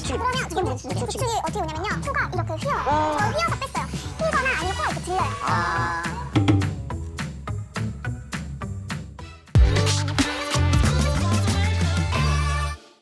구축. 그러면 지금 구축이 어떻게 오냐면요. 코가 이렇게 휘어요. 휘어서 뺐어요. 휘거나 아니면 코가 이렇게 들려요.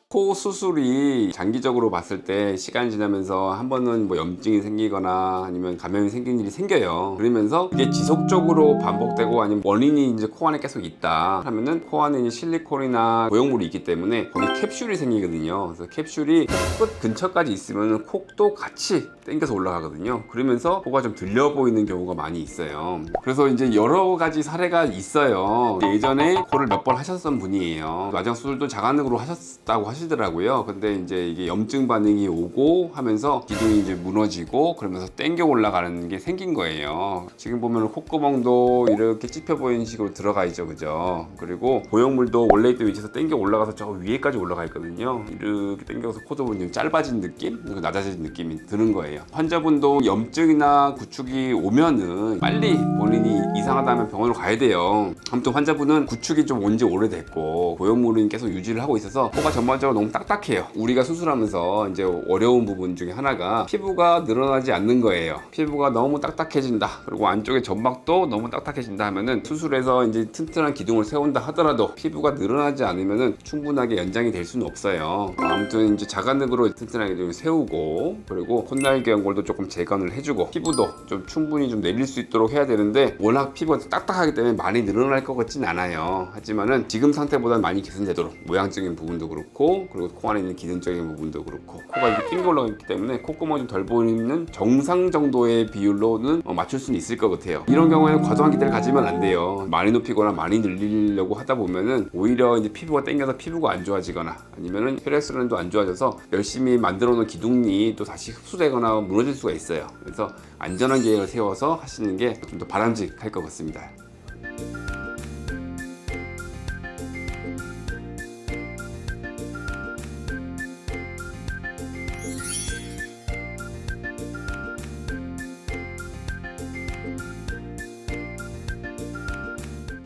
코 수술이 장기적으로 봤을 때 시간이 지나면서 한 번은 뭐 염증이 생기거나 아니면 감염이 생긴 일이 생겨요. 그러면서 이게 지속적으로 반복되고 아니면 원인이 이제 코 안에 계속 있다 하면은 코 안에 이제 실리콘이나 고용물이 있기 때문에 거기 캡슐이 생기거든요. 그래서 캡슐이 코끝 근처까지 있으면 콕도 같이 당겨서 올라가거든요. 그러면서 코가 좀 들려 보이는 경우가 많이 있어요. 그래서 이제 여러 가지 사례가 있어요. 예전에 코를 몇 번 하셨던 분이에요. 마취 수술도 자가능으로 하셨다고 하시더라고요. 근데 이제 이게 염증 반응이 오고 하면서 기둥이 이제 무너지고 그러면서 당겨 올라가는 게 생긴 거예요. 지금 보면 콧구멍도 이렇게 찝혀 보이는 식으로 들어가 있죠, 그죠? 그리고 고용물도 원래 있던 위치에서 당겨 올라가서 저 위에까지 올라가 있거든요. 이렇게 당겨서 코도 좀 짧아진 느낌, 낮아진 느낌이 드는 거예요. 환자분도 염증이나 구축이 오면은 빨리 본인이 이상하다면 병원으로 가야 돼요. 아무튼 환자분은 구축이 좀 온 지 오래됐고 고용물은 계속 유지를 하고 있어서 코가 전반적으로 너무 딱딱해요. 우리가 수술하면서 이제 어려운 부분 중에 하나가 피부가 늘어나지 않는 거예요. 피부가 너무 딱딱해진다, 그리고 안쪽에 점막도 너무 딱딱해진다 하면은 수술해서 이제 튼튼한 기둥을 세운다 하더라도 피부가 늘어나지 않으면은 충분하게 연장이 될 수는 없어요. 아무튼 이제 자가능으로 튼튼하게 좀 세우고, 그리고 콧날개 연골도 조금 재건을 해주고 피부도 좀 충분히 좀 내릴 수 있도록 해야 되는데, 워낙 피부가 딱딱하기 때문에 많이 늘어날 것 같진 않아요. 하지만은 지금 상태보다는 많이 개선되도록, 모양적인 부분도 그렇고 그리고 코 안에 있는 기능적인 부분도 그렇고, 코가 이렇게 낑겨 올라가 있기 때문에 콧구멍이 좀 덜 보이는 정상 정도의 비율로는 맞출 수는 있을 것 같아요. 이런 경우에는 과도한 기대를 가지면 안 돼요. 많이 높이거나 많이 늘리려고 하다 보면은 오히려 이제 피부가 당겨서 피부가 안 좋아지거나 아니면은 혈액순환도 안 좋아져서 열심히 만들어 놓은 기둥이 또 다시 흡수되거나 무너질 수가 있어요. 그래서 안전한 계획을 세워서 하시는 게 좀 더 바람직할 것 같습니다.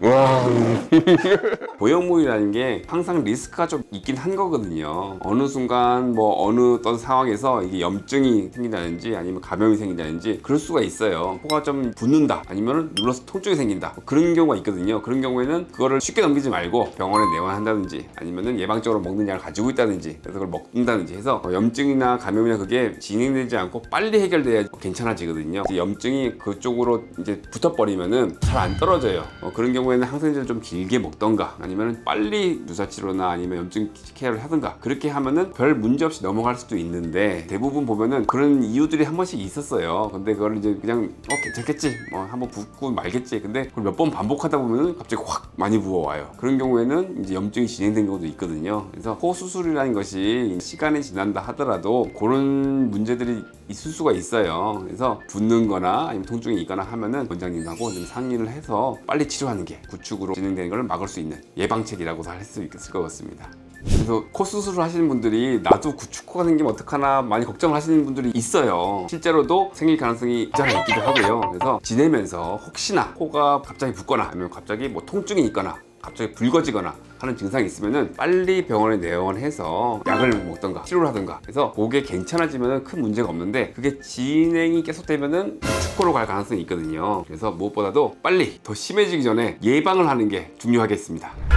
와. 고형물이라는 게 항상 리스크가 좀 있긴 한 거거든요. 어느 순간 뭐 어느 어떤 상황에서 이게 염증이 생긴다든지 아니면 감염이 생긴다든지 그럴 수가 있어요. 코가 좀 붓는다, 아니면 눌러서 통증이 생긴다, 그런 경우가 있거든요. 그런 경우에는 그거를 쉽게 넘기지 말고 병원에 내원한다든지 아니면은 예방적으로 먹는 약을 가지고 있다든지 그래서 그걸 먹는다든지 해서 염증이나 감염이나 그게 진행되지 않고 빨리 해결돼야 괜찮아지거든요. 염증이 그쪽으로 이제 붙어버리면은 잘 안 떨어져요. 그런 경우에는 항생제를 좀 길게 먹던가 아니면 빨리 주사치료나 아니면 염증 케어를 하든가 그렇게 하면은 별 문제 없이 넘어갈 수도 있는데, 대부분 보면은 그런 이유들이 한 번씩 있었어요. 근데 그걸 이제 그냥 괜찮겠지, 뭐 한번 붓고 말겠지. 근데 그걸 몇 번 반복하다 보면은 갑자기 확 많이 부어와요. 그런 경우에는 이제 염증이 진행된 경우도 있거든요. 그래서 코 수술이라는 것이 시간이 지난다 하더라도 그런 문제들이 있을 수가 있어요. 그래서 붓는 거나 아니면 통증이 있거나 하면은 원장님하고 좀 상의를 해서 빨리 치료하는 게 구축으로 진행되는 걸 막을 수 있는 예방책이라고 할 수 있을 것 같습니다. 그래서 코 수술을 하시는 분들이 나도 구축코가 생기면 어떡하나 많이 걱정을 하시는 분들이 있어요. 실제로도 생길 가능성이 있기도 하고요. 그래서 지내면서 혹시나 코가 갑자기 붓거나 아니면 갑자기 뭐 통증이 있거나 갑자기 붉어지거나 하는 증상이 있으면은 빨리 병원에 내원해서 약을 먹던가 치료를 하던가 해서 그게 괜찮아지면은 큰 문제가 없는데, 그게 진행이 계속되면은 축코로 갈 가능성이 있거든요. 그래서 무엇보다도 빨리 더 심해지기 전에 예방을 하는 게 중요하겠습니다.